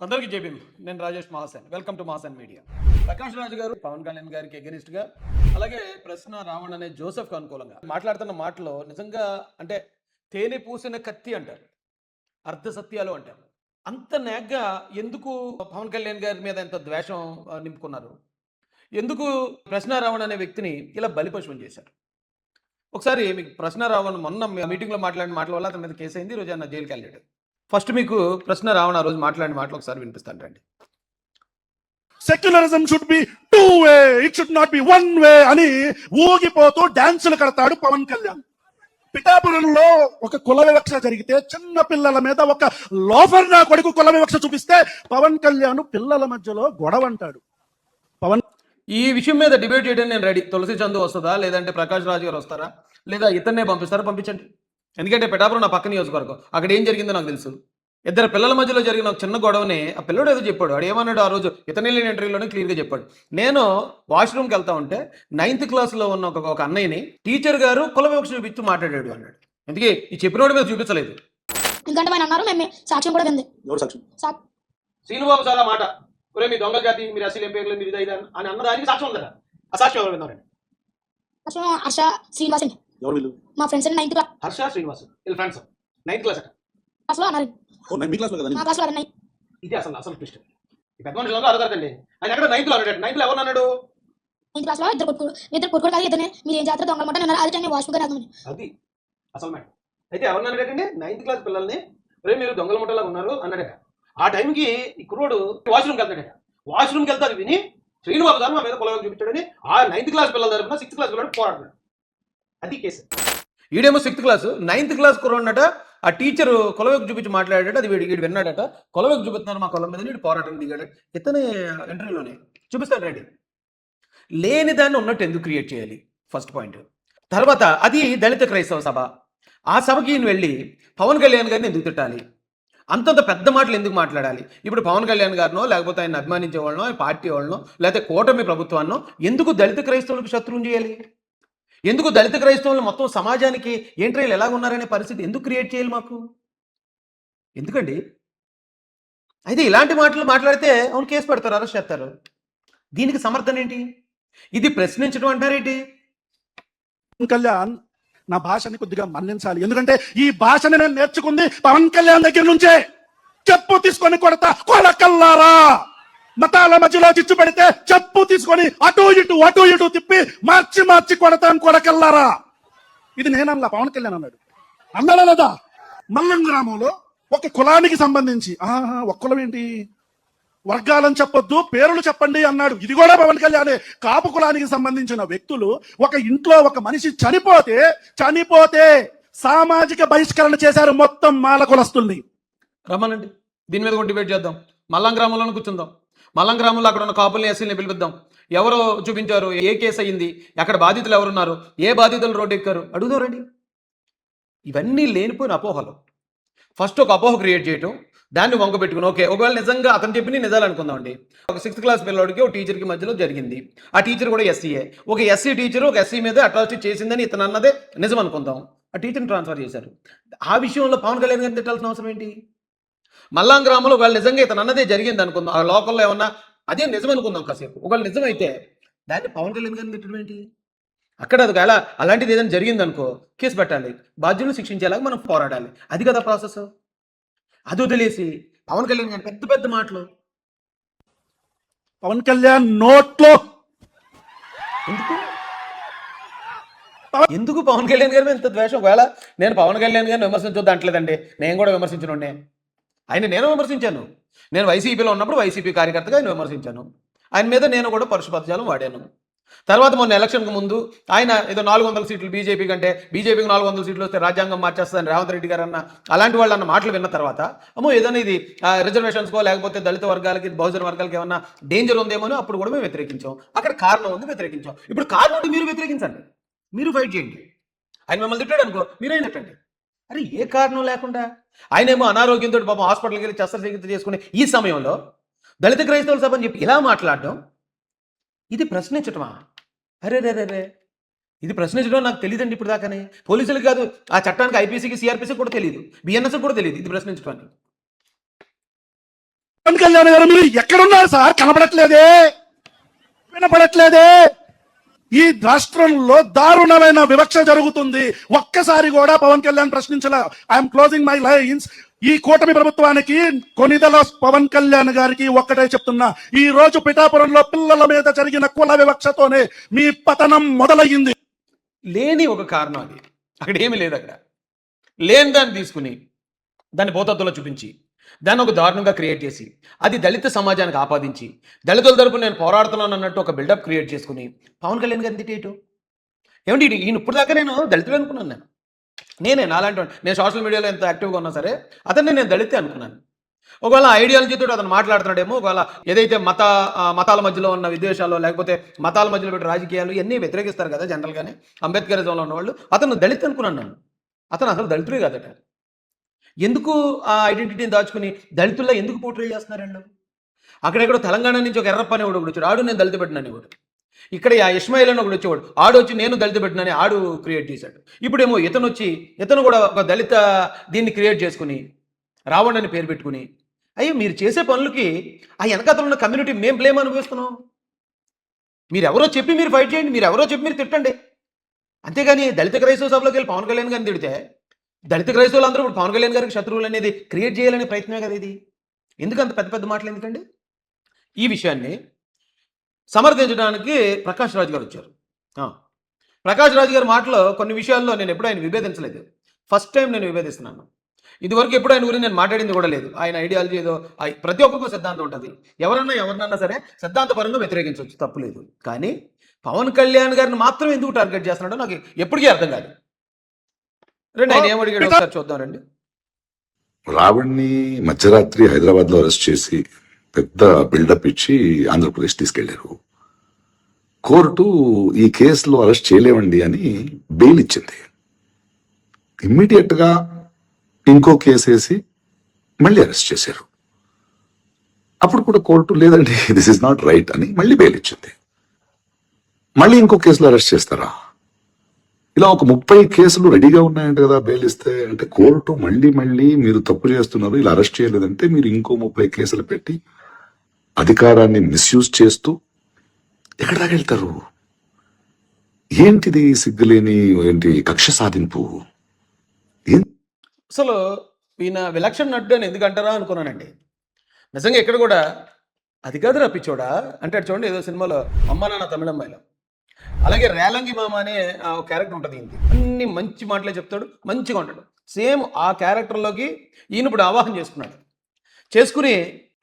అందరికీ జేబీఎం. నేను Rajesh Mahasen. Welcome to Mahasen Media. Prakash Raju garu Pawan Kalyan గారికి ఎగనిస్ట్ గా, అలాగే ప్రశ్న రావణ్ అనే జోసెఫ్ కు అనుకూలంగా మాట్లాడుతున్న మాటలో నిజంగా అంటే తేనె పూసిన కత్తి అంటారు, అర్ధ సత్యాలు అంటారు. అంత నేగ్గా ఎందుకు పవన్ కళ్యాణ్ గారి మీద ఎంత ద్వేషం నింపుకున్నారు? ఎందుకు ప్రశ్న రావణ్ అనే వ్యక్తిని ఇలా బలిపశువం చేశారు? ఒకసారి మీకు ప్రశ్న రావణ్ మొన్న మీటింగ్లో మాట్లాడిన మాటల వల్ల అతని మీద కేసు అయింది. ఈ రోజు అన్న జైలుకి వెళ్ళాడు. ఫస్ట్ మీకు ప్రశ్న రావణ్ ఆ రోజు మాట్లాడిన మాటలు ఒకసారి వినిపిస్తాను రండి. Secularism should be two way, it should not be one way అని ఊగిపోతూ డాన్సులు కడతాడు పవన్ కళ్యాణ్. పిఠాపురంలో ఒక కుల వివక్ష జరిగితే చిన్న పిల్లల మీద ఒక లోఫర్ నా కొడుకు కుల వివక్ష చూపిస్తే పవన్ కళ్యాణ్ పిల్లల మధ్యలో గొడవ అంటాడు. పవన్ ఈ విషయం మీద డిబేట్ చేయడానికి నేను రెడీ. తులసి చందు వస్తుందా, లేదంటే ప్రకాష్ రాజు గారు వస్తారా, లేదా ఇతన్నే పంపిస్తారా? పంపించండి. ఎందుకంటే పిఠాపురం నా పక్క నియోజకవర్గం. అక్కడ ఏం జరిగిందో నాకు తెలుసు. ఇద్దరు పిల్లల మధ్యలో జరిగిన ఒక చిన్న గొడవని ఆ పిల్లడు ఏదో చెప్పాడు. వాడు ఏమన్నాడు ఆ రోజు ఇతని ఇంటర్వ్యూలోనే క్లియర్గా చెప్పాడు. నేను వాష్రూమ్కి వెళ్తా ఉంటే 9th క్లాస్లో ఉన్న ఒక అన్నయ్యని టీచర్ గారు కుల వివక్ష చూపించి మాట్లాడాడు అన్నాడు. ఎందుకే ఈ చెప్పినోడి మీద చూపించలేదు. ఎందుకంటే ఆయన అన్నారు, మేము సాక్ష్యం కూడా ఉంది. శ్రీనుబాబు సార్ ఆ మాట, ఒరే మీ దొంగల జాతి, మీరు అసలు ఏం పేర్లు, మీరు ఇదా అని అన్న దానికి సాక్ష్యం ఉందా? ఆ సాక్ష్యం ఎవరు విన్నారండి? హర్ష శ్రీనివాస్ అండి, మా ఫ్రెండ్స్ అండి. 9th క్లాస్ హర్ష శ్రీనివాస్ వీళ్ళ ఫ్రెండ్స్ 9th క్లాస్ అట. క్లాస్లో అన్నారు. మా క్లాస్లో అన్నాయి. ఇది అసలు ట్విస్ట్. ఈ పెద్ద మనుషులు అడగదండి. ఆయన ఎక్కడ 9th లో అన్నాడు. 9th లో ఎవరు అన్నాడు? 9th క్లాస్లో ఇద్దరు కొట్టుకోడు కాదు, ఇద్దరు మీరు ఏం చేస్తారు దొంగలమాట అన్నారు. అది టైం వాష్రూమ్ రాదామని. అది అసలు మేడం. అయితే ఎవరు అన్నాడంటే 9th క్లాస్ పిల్లల్ని, రే మీరు దొంగల ముట్టలా ఉన్నారు అన్నాడట. ఆ టైంకి ఈ కుర్రోడు వాష్రూమ్కి వెళ్తాడట. వాష్రూమ్కి వెళ్తే అది విని శ్రీనుబాబు గారు మా మీద కులవేగం చూపించాడని ఆ 9th క్లాస్ పిల్లల తరపున 6th క్లాస్ పిల్లలు పోరాడుతున్నాడు. అది కేసు. ఈడేమో 6th క్లాస్, 9th క్లాస్ కుర్రోడట. ఆ టీచర్ కులవేగం చూపించి మాట్లాడాడట. అది వీడు విన్నాడట. కులవేగం చూపిస్తున్నారు మా కులం మీద, వీడు పోరాటం దిగాడు. ఇతనే ఇంటర్వ్యూలోనే చూపిస్తాడు. రెడీ లేని దాన్ని ఉన్నట్టు ఎందుకు క్రియేట్ చేయాలి? First point. తర్వాత అది దళిత క్రైస్తవ సభ. ఆ సభకి ఈయన వెళ్ళి పవన్ కళ్యాణ్ గారిని ఎందుకు తిట్టాలి? అంతంత పెద్ద మాటలు ఎందుకు మాట్లాడాలి? ఇప్పుడు పవన్ కళ్యాణ్ గారినో, లేకపోతే ఆయన అభిమానించే వాళ్ళనో, ఆయన పార్టీ వాళ్ళనో, లేకపోతే కూటమి ప్రభుత్వాన్నో ఎందుకు దళిత క్రైస్తవులకు శత్రువుని చేయాలి? ఎందుకు దళిత క్రైస్తవులు మొత్తం సమాజానికి ఏంట్రా వీళ్ళు ఎలాగున్నారనే పరిస్థితి ఎందుకు క్రియేట్ చేయాలి మాకు? ఎందుకండి? అయితే ఇలాంటి మాటలు మాట్లాడితే అవును కేసు పెడతారు, అరెస్ట్ చేస్తారు. దీనికి సమర్థన ఏంటి? ఇది ప్రశ్నించడం అంటారేంటి? కళ్యాణ్ నా భాషని కొద్దిగా మన్నించాలి. ఎందుకంటే ఈ భాషని నేను నేర్చుకుంది పవన్ కళ్యాణ్ దగ్గర నుంచే. చెప్పు తీసుకొని కొడతా కొడకల్లారా. మతాల మధ్యలో చిచ్చు పెడితే చెప్పు తీసుకొని అటు ఇటు తిప్పి మార్చి కొడతాను కొడకల్లారా. ఇది నేనల్లా, పవన్ కళ్యాణ్ అన్నాడు. అన్నాడా లేదా? మల్లం గ్రామంలో ఒక కులానికి సంబంధించి ఒక కులం ఏంటి, వర్గాలను చెప్పొద్దు, పేర్లు చెప్పండి అన్నాడు. ఇది కూడా పవన్ కళ్యాణే. కాపు కులానికి సంబంధించిన వ్యక్తులు ఒక ఇంట్లో ఒక మనిషి చనిపోతే సామాజిక బహిష్కరణ చేశారు మొత్తం మాల కులస్తుల్ని. రమ్మనండి, దీని మీద కూడా డిబేట్ చేద్దాం. మల్లం గ్రామంలోనే కూర్చుందాం. మల్లం గ్రామంలో అక్కడ ఉన్న కాపుల్ని, ఎస్సీని పిలిపిద్దాం. ఎవరు చూపించారు, ఏ కేసు అయ్యింది, అక్కడ బాధితులు ఎవరున్నారు, ఏ బాధితులు రోడ్డు ఎక్కారు అడుగుదాం రండి. ఇవన్నీ లేనిపోయిన అపోహలు. ఫస్ట్ ఒక అపోహ క్రియేట్ చేయటం, దాన్ని వంకబెట్టుకుని ఓకే ఒకవేళ నిజంగా అతను చెప్పిన నిజాలు అనుకుందామండి. ఒక 6th క్లాస్ పిల్లడికి ఒక టీచర్కి మధ్యలో జరిగింది. ఆ టీచర్ కూడా ఎస్సీఏ. ఒక ఎస్సీ టీచర్ ఒక ఎస్సీ మీద అట్రాసిటీ చేసిందని ఇతను అన్నదే నిజం అనుకుందాం. ఆ టీచర్ని ట్రాన్స్ఫర్ చేశారు. ఆ విషయంలో పవన్ కళ్యాణ్ గారిని తిట్టాల్సిన అవసరం ఏంటి? మల్లాం గ్రామంలో ఒకవేళ నిజంగా ఇతను అన్నదే జరిగింది అనుకుందాం, ఆ లోకల్లో ఏమన్నా అదే నిజం అనుకుందాం కాసేపు. ఒకవేళ నిజమైతే దాన్ని పవన్ కళ్యాణ్ గారిని తిట్టడం ఏంటి? అక్కడ అది అలా అలాంటిది ఏదైనా జరిగింది అనుకో, కేసు పెట్టాలి, బాధ్యులను శిక్షించేలాగా మనం పోరాడాలి. అది కదా ప్రాసెస్. అది వదిలేసి పవన్ కళ్యాణ్ గారి పెద్ద పెద్ద మాటలు. పవన్ కళ్యాణ్ నోట్లో ఎందుకు పవన్ కళ్యాణ్ గారి మీద ఇంత ద్వేషం? ఒకవేళ నేను పవన్ కళ్యాణ్ గారిని విమర్శించొద్దు అంటలేదండి, నేను కూడా విమర్శించనుండే. నేను విమర్శించాను. నేను వైసీపీలో ఉన్నప్పుడు వైసీపీ కార్యకర్తగా ఆయన విమర్శించాను. ఆయన మీద నేను కూడా పరుష పదజాలం వాడాను. తర్వాత మొన్న ఎలక్షన్కి ముందు ఆయన ఏదో 400 సీట్లు బీజేపీ కంటే, బీజేపీకి 400 సీట్లు వస్తే రాజ్యాంగం మార్చేస్తుందని రేవంత్ రెడ్డి గారు అన్న అలాంటి వాళ్ళు అన్న మాటలు విన్న తర్వాత అమ్మో ఏదైనా ఇది రిజర్వేషన్స్కో లేకపోతే దళిత వర్గాలకి, బహుజన వర్గాలకి ఏమన్నా డేంజర్ ఉందేమో అప్పుడు కూడా మేము వ్యతిరేకించాం. అక్కడ కారణం ఉంది, వ్యతిరేకించాం. ఇప్పుడు కారణం ఉంటే మీరు వ్యతిరేకించండి, మీరు ఫైట్ చేయండి. ఆయన మిమ్మల్ని తిట్టాడు అనుకో, మీరేం తిట్టండి. అరే ఏ కారణం లేకుండా ఆయనేమో అనారోగ్యంతో పాపం హాస్పిటల్కి వెళ్ళి శస్త్రచికిత్స చేసుకునే ఈ సమయంలో దళిత క్రైస్తవుల సభ అని చెప్పి ఇలా మాట్లాడడం, ఇది ప్రశ్నించటమా? అరే రే రే రే ఇది ప్రశ్నించడం నాకు తెలియదండి ఇప్పుడు దాకానే. పోలీసులకు కాదు, ఆ చట్టానికి ఐపీసీకి, సిఆర్పీసీకి కూడా తెలియదు, బిఎన్ఎస్కి కూడా తెలియదు ఇది ప్రశ్నించడం అని. పవన్ కళ్యాణ్ గారు మీరు ఎక్కడున్నారు సార్? కనపడట్లేదే, వినపడట్లేదే. ఈ రాష్ట్రంలో దారుణమైన వివక్ష జరుగుతుంది. ఒక్కసారి కూడా పవన్ కళ్యాణ్ ప్రశ్నించలే. I'm closing my lines. ఈ కూటమి ప్రభుత్వానికి, కొనిదెల పవన్ కళ్యాణ్ గారికి ఒక్కటే చెప్తున్నా, ఈ రోజు పిఠాపురంలో పిల్లల మీద జరిగిన కుల వివక్షతోనే మీ పతనం మొదలయ్యింది. లేని ఒక కారణం అది. అక్కడ ఏమీ లేదు. అక్కడ లేని దాన్ని తీసుకుని దాన్ని భూతత్వంలో చూపించి దాన్ని ఒక దారుణంగా క్రియేట్ చేసి అది దళిత సమాజానికి ఆపాదించి దళితుల తరపున నేను పోరాడుతున్నాను అన్నట్టు ఒక బిల్డప్ క్రియేట్ చేసుకుని పవన్ కళ్యాణ్ గారిని తిట్టేయటం ఏమంటే ఈయన ఇప్పుడు దాకా నేను దళితులు అనుకున్నాను. నేనే నాలాంటి నేను సోషల్ మీడియాలో ఎంత యాక్టివ్గా ఉన్నా సరే అతన్ని నేను దళితే అనుకున్నాను. ఒకవేళ ఐడియాలజీతో అతను మాట్లాడుతున్నాడేమో, ఒకవేళ ఏదైతే మతాల మధ్యలో ఉన్న విద్వేషాలు లేకపోతే మతాల మధ్యలో పెట్టి రాజకీయాలు ఇవన్నీ వ్యతిరేకిస్తారు కదా జనరల్గానే అంబేద్కరిజంలో ఉన్నవాళ్ళు. అతను దళిత్ అనుకున్నాను నేను. అతను అసలు దళితుడే కాదట. ఎందుకు ఆ ఐడెంటిటీని దాచుకుని దళితుల్లో ఎందుకు పోర్ట్రే చేస్తున్నారు వీళ్ళు? అక్కడెక్కడో తెలంగాణ నుంచి ఒక ఎర్రప్ప అనేవాడు ఒకడు వచ్చాడు, ఆడు నేను దళిత పెట్టిన అనేవాడు. ఇక్కడ ఆ ఇస్మాయిల్ అని ఒకడు వచ్చేవాడు, ఆడు వచ్చి నేను దళిత పెట్టినని ఆడు క్రియేట్ చేశాడు. ఇప్పుడేమో ఇతను కూడా ఒక దళిత దీన్ని క్రియేట్ చేసుకుని రావణ్ అని పేరు పెట్టుకుని, అయ్యో మీరు చేసే పనులకి ఆ వెనకాతలు ఉన్న కమ్యూనిటీ మేము బ్లేమ్ అనుభవిస్తున్నాం. మీరు ఎవరో చెప్పి మీరు ఫైట్ చేయండి, మీరు ఎవరో చెప్పి మీరు తిట్టండి. అంతేగాని దళిత క్రైస్తవ సభలోకి వెళ్ళి పవన్ కళ్యాణ్ గారిని తిడితే దళిత క్రైస్తవులు అందరూ ఇప్పుడు పవన్ కళ్యాణ్ గారికి శత్రువులు అనేది క్రియేట్ చేయాలనే ప్రయత్నమే కదా ఇది. ఎందుకు అంత పెద్ద పెద్ద మాటలు ఎందుకండి? ఈ విషయాన్ని సమర్థించడానికి ప్రకాష్ రాజ్ గారు వచ్చారు. ప్రకాష్ రాజ్ గారి మాటలో కొన్ని విషయాల్లో నేను ఎప్పుడు ఆయన విభేదించలేదు. ఫస్ట్ టైం నేను విభేదిస్తున్నాను. ఇదివరకు ఎప్పుడు ఆయన గురించి నేను మాట్లాడింది కూడా లేదు. ఆయన ఐడియాలజీ ఏదో ప్రతి ఒక్కరికి సిద్ధాంతం ఉంటుంది. ఎవరినన్నా సరే సిద్ధాంతపరంగా వ్యతిరేకించవచ్చు, తప్పులేదు. కానీ పవన్ కళ్యాణ్ గారిని మాత్రం ఎందుకు టార్గెట్ చేస్తున్నాడో నాకు ఎప్పటికీ అర్థం కాదు. రండి ఆయన ఏమడిగాడు ఒకసారి చూద్దాం రండి. రావణ్ణి మధ్యరాత్రి హైదరాబాద్ లో అరెస్ట్ చేసి పెద్ద బిల్డప్ ఇచ్చి ఆంధ్రప్రదేశ్ తీసుకెళ్లారు. కోర్టు ఈ కేసులో అరెస్ట్ చేయలేవండి అని బెయిల్ ఇచ్చింది. ఇమ్మీడియట్ గా ఇంకో కేసు వేసి మళ్ళీ అరెస్ట్ చేశారు. అప్పుడు కూడా కోర్టు లేదండి దిస్ ఇస్ నాట్ రైట్ అని మళ్ళీ బెయిల్ ఇచ్చింది. మళ్ళీ ఇంకో కేసులో అరెస్ట్ చేస్తారా? ఇలా ఒక 30 కేసులు రెడీగా ఉన్నాయంట కదా బెయిల్ ఇస్తే. అంటే కోర్టు మళ్ళీ మీరు తప్పు చేస్తున్నారు, ఇలా అరెస్ట్ చేయలేదంటే మీరు ఇంకో 30 కేసులు పెట్టి అధికారాన్ని మిస్యూజ్ చేస్తూ ఎక్కడ దాకా వెళ్తారు? ఏంటిది సిగ్గులేని కక్ష సాధింపు? అసలు ఈయన విలక్షణ నడ్డు అని ఎందుకంటారా అనుకున్నానండి. నిజంగా ఎక్కడ కూడా అది కాదు రప్పించోడా అంటే చూడండి, ఏదో సినిమాలో అమ్మ నాన్న తమిళమ్మాయిలో, అలాగే రేలంగి మామ అనే ఒక క్యారెక్టర్ ఉంటుంది. ఇంటి అన్ని మంచి మాటలే చెప్తాడు, మంచిగా ఉంటాడు. సేమ్ ఆ క్యారెక్టర్లోకి ఈయన ఇప్పుడు ఆవాహన చేసుకుని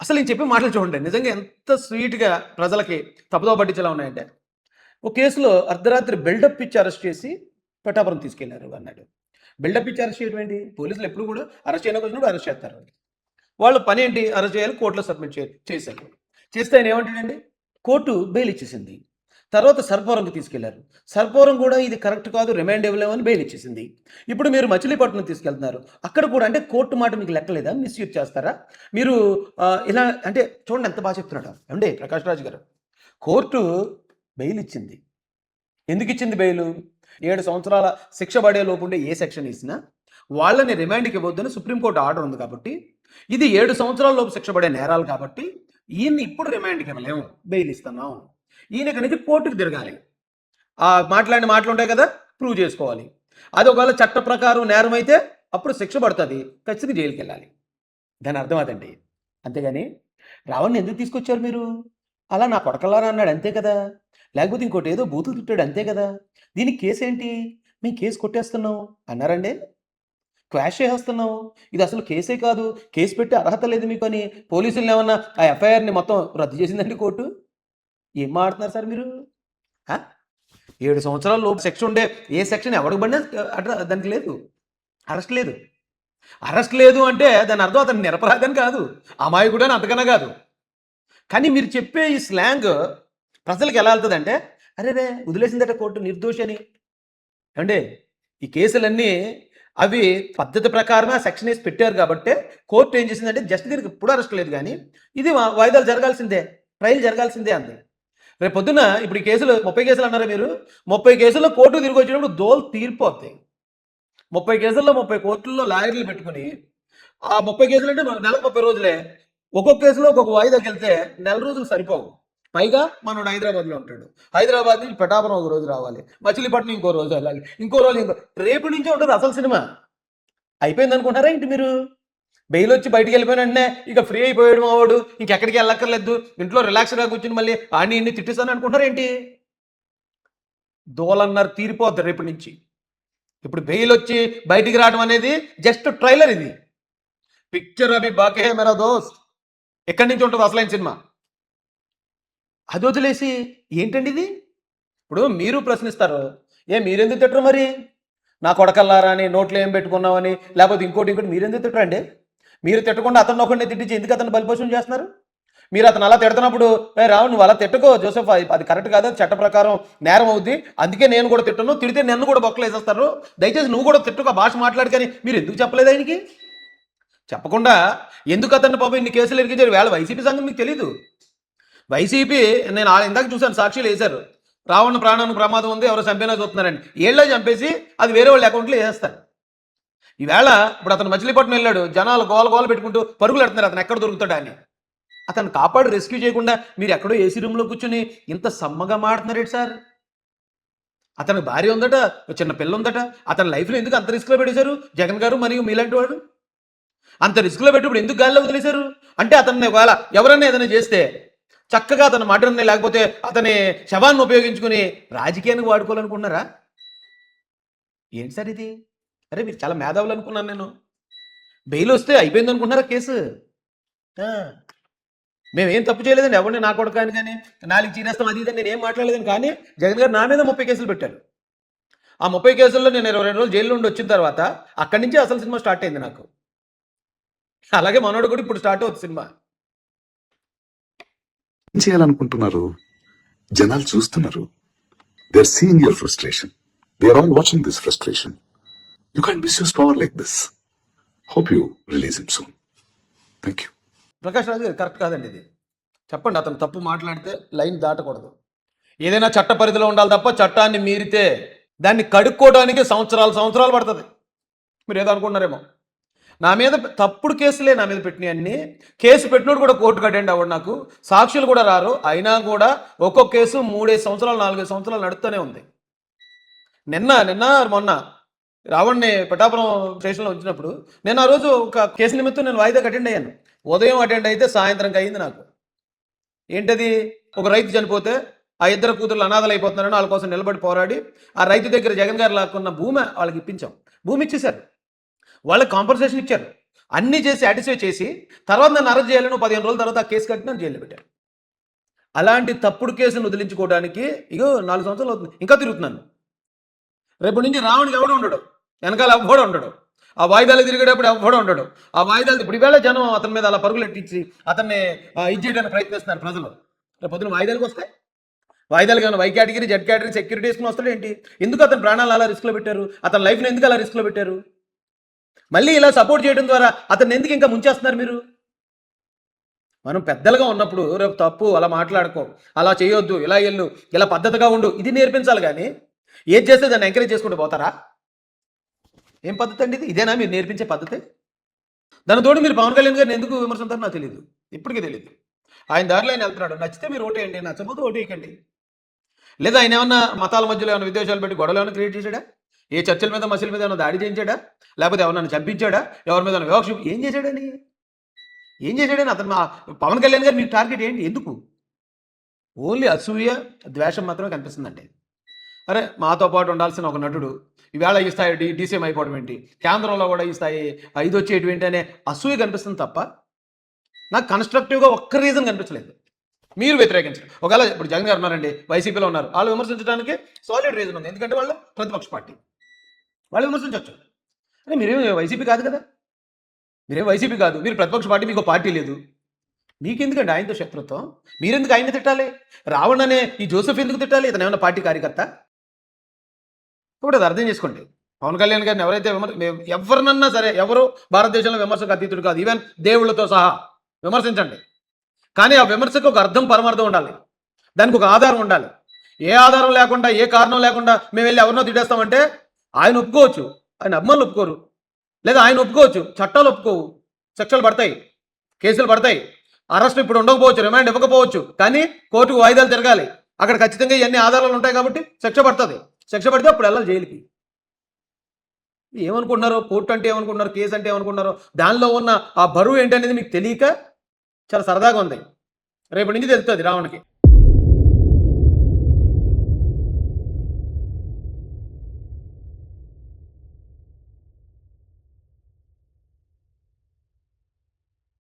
అసలు నేను చెప్పే మాటలు చూడండి నిజంగా ఎంత స్వీట్గా ప్రజలకి తప్పుదో పట్టించేలా ఉన్నాయంటే. ఒక కేసులో అర్ధరాత్రి బిల్డప్ ఇచ్చి అరెస్ట్ చేసి పిఠాపురం తీసుకెళ్లారు అన్నాడు. బిల్డప్ ఇచ్చి అరెస్ట్ చేయడం ఏంటి? పోలీసులు ఎప్పుడు కూడా అరెస్ట్ చేయడానికి వచ్చినప్పుడు అరెస్ట్ చేస్తారు. వాళ్ళ పని ఏంటి? అరెస్ట్ చేయాలి, కోర్టులో సబ్మిట్ చేశారు. చేస్తే ఆయన ఏమంటాడండి, కోర్టు బెయిల్ ఇచ్చేసింది. తర్వాత సర్పవరంకి తీసుకెళ్లారు. సర్పవరం కూడా ఇది కరెక్ట్ కాదు, రిమాండ్ ఇవ్వలేమని బెయిల్ ఇచ్చేసింది. ఇప్పుడు మీరు మచిలీపట్నం తీసుకెళ్తున్నారు. అక్కడ కూడా అంటే కోర్టు మాట మీకు లెక్కలేదా? మిస్యూజ్ చేస్తారా మీరు? ఇలా అంటే చూడండి ఎంత బాగా చెప్తున్నాడు ఏమండి ప్రకాష్ రాజ్ గారు. కోర్టు బెయిల్ ఇచ్చింది. ఎందుకు ఇచ్చింది బెయిల్? 7 సంవత్సరాల శిక్ష పడే లోపు ఉండే ఏ సెక్షన్ ఇచ్చినా వాళ్ళని రిమాండ్కి ఇవ్వద్దని సుప్రీంకోర్టు ఆర్డర్ ఉంది. కాబట్టి ఇది 7 సంవత్సరాల లోపు శిక్ష పడే నేరాలు కాబట్టి ఈయన్ని ఇప్పుడు రిమాండ్కి ఇవ్వలేము, బెయిల్ ఇస్తున్నాం. ఈయన కనుక కోర్టుకు తిరగాలి. ఆ మాట్లాడిన మాటలు ఉంటాయి కదా, ప్రూవ్ చేసుకోవాలి. అది ఒకవేళ చట్ట ప్రకారం నేరం అయితే అప్పుడు శిక్ష పడుతుంది, ఖచ్చితంగా జైలుకి వెళ్ళాలి. దాని అర్థం అదండి. అంతేగాని రావణ్ని ఎందుకు తీసుకొచ్చారు మీరు? అలా నా కొడకల్లారా అన్నాడు అంతే కదా, లేకపోతే ఇంకోటి ఏదో బూతులు తిట్టాడు అంతే కదా. దీనికి కేసు ఏంటి? మేము కేసు కొట్టేస్తున్నాం అన్నారండి, క్వాష్ చేసేస్తున్నాం. ఇది అసలు కేసే కాదు, కేసు పెట్టే అర్హత లేదు మీకు అని పోలీసులు ఏమన్నా ఆ ఎఫ్ఐఆర్ని మొత్తం రద్దు చేసిందండి కోర్టు. ఏం మాడుతున్నారు సార్ మీరు? 7 సంవత్సరాల లోపు సెక్షన్ ఉండే ఏ సెక్షన్ ఎవరికి పడినా దానికి లేదు, అరెస్ట్ లేదు. అరెస్ట్ లేదు అంటే దాని అర్థం అతను నిరపరాధని కాదు, అమాయకుడు అని అంతకన్నా కాదు. కానీ మీరు చెప్పే ఈ స్లాంగ్ ప్రజలకు ఎలా వెళ్తుందంటే, అరే వదిలేసిందట కోర్టు నిర్దోషి అని. అంటే ఈ కేసులన్నీ అవి పద్ధతి ప్రకారమే సెక్షన్ వేసి పెట్టారు కాబట్టి కోర్టు ఏం చేసిందంటే జస్ట్ దీనికి ఇప్పుడు అరెస్ట్ లేదు, కానీ ఇది వాయిదాలు జరగాల్సిందే, ట్రయల్ జరగాల్సిందే అంది. రేపు పొద్దున ఇప్పుడు ఈ కేసులు 30 కేసులు అన్నారా మీరు, 30 కేసుల్లో కోర్టు తిరిగి వచ్చినప్పుడు దోలు తీరిపోతాయి. 30 కేసుల్లో 30 కోర్టుల్లో లాయర్లు పెట్టుకుని ఆ 30 కేసులు అంటే నెలకు 30 రోజులే, ఒక్కొక్క కేసులో ఒక్కొక్క వాయిదాకి వెళ్తే నెల రోజులు సరిపోవు. పైగా మనోడు హైదరాబాద్లో ఉంటాడు. హైదరాబాద్ నుంచి పిఠాపురం ఒక రోజు రావాలి, మచిలీపట్నం ఇంకో రోజు వెళ్ళాలి, ఇంకో రోజు రేపు నుంచే ఉంటుంది అసలు సినిమా. అయిపోయింది అనుకుంటారా ఏంటి మీరు? బెయిల్ వచ్చి బయటికి వెళ్ళిపోయిన వెంటనే ఇక ఫ్రీ అయిపోయాడు మావాడు, ఇంకెక్కడికి వెళ్ళక్కర్లేదు, ఇంట్లో రిలాక్స్గా కూర్చుని మళ్ళీ ఆడిని ఇన్ని తిట్టిస్తాను అనుకుంటారా ఏంటి? దోలన్నర తీరిపోద్ది రేపు నుంచి. ఇప్పుడు బెయిల్ వచ్చి బయటికి రావడం అనేది జస్ట్ ట్రైలర్. ఇది పిక్చర్ అభి బాకే హై మేరా దోస్త్, ఎక్కడి నుంచి ఉంటుంది అసలైన సినిమా. అది వదిలేసి ఏంటండి ఇది? ఇప్పుడు మీరు ప్రశ్నిస్తారు, మీరెందుకు తిట్టరు మరి? నా కొడకల్లారా అని, నోట్లో ఏం పెట్టుకున్నామని, లేకపోతే ఇంకోటి మీరెందుకు తిట్టరండి? మీరు తిట్టకుండా అతను ఒకరిని తిట్టించి ఎందుకు అతను బలిపోషణ చేస్తున్నారు? మీరు అతను అలా తిడుతున్నప్పుడు రావు నువ్వు అలా తిట్టుకో జోసెఫ్, అది కరెక్ట్ కాదు, చట్ట ప్రకారం నేరం అవుద్ది, అందుకే నేను కూడా తిట్టను, తిడితే నన్ను కూడా బొక్కలు వేసేస్తారు, దయచేసి నువ్వు కూడా తిట్టుకో భాష మాట్లాడు. కానీ మీరు ఎందుకు చెప్పలేదు ఆయనకి? చెప్పకుండా ఎందుకు అతన్ని పాపం ఇన్ని కేసులు ఇరికించారు? వేళ వైసీపీ సంగతి మీకు తెలీదు. వైసీపీ నేను ఇందాక చూశాను, సాక్షులు వేశారు, రావణ ప్రాణానికి ప్రమాదం ఉంది, ఎవరో చంపినా చూస్తున్నారని. ఏళ్ళే చంపేసి అది వేరే వాళ్ళ అకౌంట్లో వేసేస్తారు. ఈవేళ ఇప్పుడు అతను మచిలీపట్నం వెళ్ళాడు, జనాలు గోల పెట్టుకుంటూ పరుగులు పెడుతున్నారు అతను ఎక్కడ దొరుకుతాడా అని. అతను కాపాడు రెస్క్యూ చేయకుండా మీరు ఎక్కడో ఏసీ రూమ్లో కూర్చుని ఇంత సమ్మగా మాడుతున్నారేంటి సార్? అతనికి భార్య ఉందట, చిన్న పిల్ల ఉందట, అతని లైఫ్లో ఎందుకు అంత రిస్క్లో పెట్టేశారు జగన్ గారు మరియు మీలాంటి వాడు? అంత రిస్క్లో పెట్టి ఎందుకు గాల్లో వదిలేశారు? అంటే అతన్ని ఒకవేళ ఎవరన్నా ఏదైనా చేస్తే చక్కగా అతను మటన్ని లేకపోతే అతని శవాన్ని ఉపయోగించుకుని రాజకీయానికి వాడుకోవాలనుకున్నారా? ఏంటి సార్ ఇది? అరే మీరు చాలా మేధావులు అనుకున్నాను నేను. బెయిల్ వస్తే అయిపోయింది అనుకుంటున్నారా కేసు? మేమేం తప్పు చేయలేదండి, ఎవరిని నా కొడుకాని కానీ నాలుగు చీరేస్తాం అది ఇదని నేనేం మాట్లాడలేదని. కానీ జగన్ గారు నా మీద 30 కేసులు పెట్టారు. ఆ 30 కేసుల్లో నేను 22 రోజులు జైలు నుండి వచ్చిన తర్వాత అక్కడి నుంచి అసలు సినిమా స్టార్ట్ అయింది నాకు. అలాగే మనోడు కూడా ఇప్పుడు స్టార్ట్ అవుతుంది సినిమా. ఏం చేయాలనుకుంటున్నారు? జనాలు చూస్తున్నారు. They are seeing your frustration. They are all watching this frustration. You can't misuse power like this. Hope you release him soon. Thank you. Prakash Raju garu correct కాదండి ఇది. చెప్పండి, అతను తప్పు మాట్లాడితే లైన్ దాటకూడదు. ఏదైనా చట్ట పరిధిలో ఉండాలి తప్ప చట్టాన్ని మీరితే దాన్ని కడుక్కోవడానికి సంవత్సరాలు పడుతుంది. మీరు ఏదో అనుకుంటున్నారేమో. నా మీద తప్పుడు కేసులే నా మీద పెట్టినాయన్ని. కేసు పెట్టినోడు కూడా కోర్టుకు అటెండ్ అవ్వడు, నాకు సాక్షులు కూడా రారు. అయినా కూడా ఒక్కొక్క కేసు 3-5 సంవత్సరాలు 4-5 సంవత్సరాలు నడుస్తూనే ఉంది. నిన్న మొన్న రావణ్ణి పిఠాపురం స్టేషన్లో ఉంచినప్పుడు నేను ఆ రోజు ఒక కేసు నిమిత్తం నేను వాయిదాకి అటెండ్ అయ్యాను. ఉదయం అటెండ్ అయితే సాయంత్రంకి అయింది నాకు. ఏంటది? ఒక రైతు చనిపోతే ఆ ఇద్దరు కూతుర్లు అనాథలు అయిపోతున్నారని వాళ్ళ కోసం నిలబడి పోరాడి ఆ రైతు దగ్గర జగన్ గారు లాక్కున్న భూమి వాళ్ళకి ఇప్పించాం. భూమి ఇచ్చేశారు, వాళ్ళకి కాంపన్సేషన్ ఇచ్చారు, అన్నీ చేసి సాటిస్ఫై చేసి తర్వాత నన్ను అరెస్ట్ చేయాలని 15 రోజుల తర్వాత ఆ కేసు కట్టి నన్ను జైల్లో పెట్టారు. అలాంటి తప్పుడు కేసును వదిలించుకోవడానికి 4 సంవత్సరాలు అవుతుంది, ఇంకా తిరుగుతున్నాను. రేపు నుంచి రావణ్కి ఎవడో ఉండడు, వెనకాల ఎవ్వడో ఉండడు, ఆ వాయిదాలు తిరిగేటప్పుడు ఎవ్వడో ఉండడు. ఆ వాయిదాలు ఇప్పుడు ఈవేళ జనం అతని మీద అలా పరుగులు ఎట్టించి అతన్ని ఇది చేయడానికి ప్రయత్నిస్తున్నారు ప్రజలు. రేపు పొద్దున వాయిదాలకు వస్తాయి. వాయిదాలు కానీ why category Z category security వేసుకుని వస్తాడు ఏంటి? ఎందుకు అతని ప్రాణాలు అలా రిస్క్లో పెట్టారు? అతని లైఫ్ని ఎందుకు అలా రిస్క్లో పెట్టారు? మళ్ళీ ఇలా సపోర్ట్ చేయడం ద్వారా అతన్ని ఎందుకు ఇంకా ముంచేస్తున్నారు మీరు? మనం పెద్దలుగా ఉన్నప్పుడు రేపు తప్పు అలా మాట్లాడుకో, అలా చేయొద్దు, ఇలా వెళ్ళు, ఇలా పద్ధతిగా ఉండు, ఇది నేర్పించాలి. కానీ ఏది చేస్తే దాన్ని ఎంకరేజ్ చేసుకుంటూ పోతారా? ఏం పద్ధతి అండి ఇది? ఇదేనా మీరు నేర్పించే పద్ధతి? దానితోటి మీరు పవన్ కళ్యాణ్ గారిని ఎందుకు విమర్శించారో నాకు తెలియదు, ఇప్పటికీ తెలియదు. ఆయన దారిలో ఆయన వెళ్తున్నాడు, నచ్చితే మీరు ఓటేయండి, నచ్చకపోతే ఓటేయకండి. లేదా ఆయన ఏమన్నా మతాల మధ్యలో ఏమైనా విద్వేషాలు పెట్టి గొడవలు ఏమైనా క్రియేట్ చేశాడా? ఏ చర్చల మీద మసీల మీద ఏమైనా దాడి చేయించాడా? లేకపోతే ఎవరినైనా చంపించాడా? ఎవరి మీద వివక్ష ఏం చేశాడని అతను పవన్ కళ్యాణ్ గారు మీ టార్గెట్ ఏంటి? ఎందుకు? ఓన్లీ అసూయ ద్వేషం మాత్రమే కనిపిస్తుందండి. అరే మాతో పాటు ఉండాల్సిన ఒక నటుడు ఈవేళ ఈ స్థాయి డీసీఎం అయిపోవడం ఏంటి, కేంద్రంలో కూడా ఈ స్థాయి 5 వచ్చేటువంటి అనే అసూయ కనిపిస్తుంది తప్ప నాకు కన్స్ట్రక్టివ్గా ఒక్క రీజన్ కనిపించలేదు. మీరు వ్యతిరేకించరు. ఒకవేళ ఇప్పుడు జగన్ గారు ఉన్నారండి, వైసీపీలో ఉన్నారు, వాళ్ళు విమర్శించడానికి సాలిడ్ రీజన్ ఉంది, ఎందుకంటే వాళ్ళు ప్రతిపక్ష పార్టీ, వాళ్ళు విమర్శించవచ్చు. అంటే మీరేం వైసీపీ కాదు కదా, మీరేం వైసీపీ కాదు, మీరు ప్రతిపక్ష పార్టీ, మీకు పార్టీ లేదు, మీకెందుకండి ఆయనతో శత్రుత్వం? మీరెందుకు ఆయన్ని తిట్టాలి? రావణ్ అనే ఈ జోసెఫ్ ఎందుకు తిట్టాలి? ఇతను ఏమన్నా పార్టీ కార్యకర్త? ఇప్పుడు అది అర్థం చేసుకోండి. పవన్ కళ్యాణ్ గారిని ఎవరైతే ఎవరినన్నా సరే, ఎవరు భారతదేశంలో విమర్శకు అతీతుడు కాదు, ఈవెన్ దేవుళ్ళతో సహా విమర్శించండి. కానీ ఆ విమర్శకు ఒక అర్థం పరమార్థం ఉండాలి, దానికి ఒక ఆధారం ఉండాలి. ఏ ఆధారం లేకుండా, ఏ కారణం లేకుండా మేము వెళ్ళి ఎవరినో తిట్టేస్తామంటే ఆయన ఒప్పుకోవచ్చు, ఆయన అభిమానులు ఒప్పుకోరు. లేదా ఆయన ఒప్పుకోవచ్చు, చట్టాలు ఒప్పుకోవు, శిక్షలు పడతాయి, కేసులు పడతాయి. అరెస్ట్ ఇప్పుడు ఉండకపోవచ్చు, రిమాండ్ ఇవ్వకపోవచ్చు, కానీ కోర్టుకు వాయిదాలు తిరగాలి. అక్కడ ఖచ్చితంగా ఇవన్నీ ఆధారాలు ఉంటాయి కాబట్టి శిక్ష పడుతుంది. శిక్ష పడితే అప్పుడు వెళ్ళాలి జైలుకి. ఏమనుకుంటున్నారు, కోర్టు అంటే ఏమనుకుంటున్నారు, కేసు అంటే ఏమనుకుంటున్నారు, దానిలో ఉన్న ఆ బరువు ఏంటనేది మీకు తెలియక చాలా సరదాగా ఉంది. రేపటి నుంచి తెలుస్తుంది రావణ్కి.